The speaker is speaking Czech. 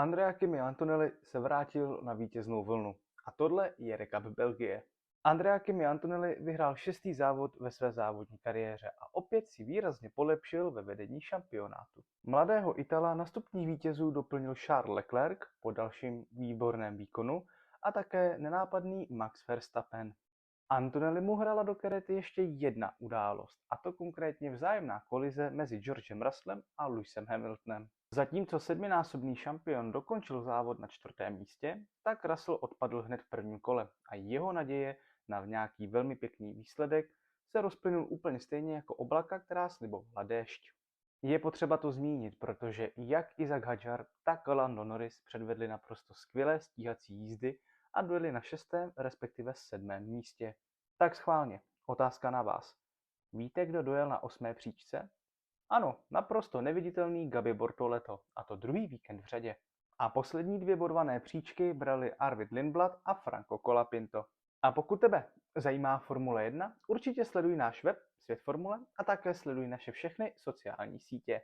Andrea Kimi Antonelli se vrátil na vítěznou vlnu. A tohle je recap Belgie. Andrea Kimi Antonelli vyhrál 6. závod ve své závodní kariéře a opět si výrazně polepšil ve vedení šampionátu. Mladého Itala na stupních vítězů doplnil Charles Leclerc po dalším výborném výkonu a také nenápadný Max Verstappen. Antonelli mu hrála do karety ještě jedna událost, a to konkrétně vzájemná kolize mezi Georgem Russellem a Lewisem Hamiltonem. Zatímco sedminásobný šampion dokončil závod na 4. místě, tak Russell odpadl hned v prvním kole a jeho naděje na nějaký velmi pěkný výsledek se rozplynul úplně stejně jako oblaka, která slibovala déšť. Je potřeba to zmínit, protože jak Isaac Hadjar, tak Lando Norris předvedli naprosto skvělé stíhací jízdy a dojeli na 6. respektive 7. místě. Tak schválně, otázka na vás. Víte, kdo dojel na 8. příčce? Ano, naprosto neviditelný Gabi Bortoleto, a to druhý víkend v řadě. A poslední 2 bodované příčky brali Arvid Lindblad a Franco Colapinto. A pokud tebe zajímá Formule 1, určitě sleduj náš web Svět Formule a také sleduj naše všechny sociální sítě.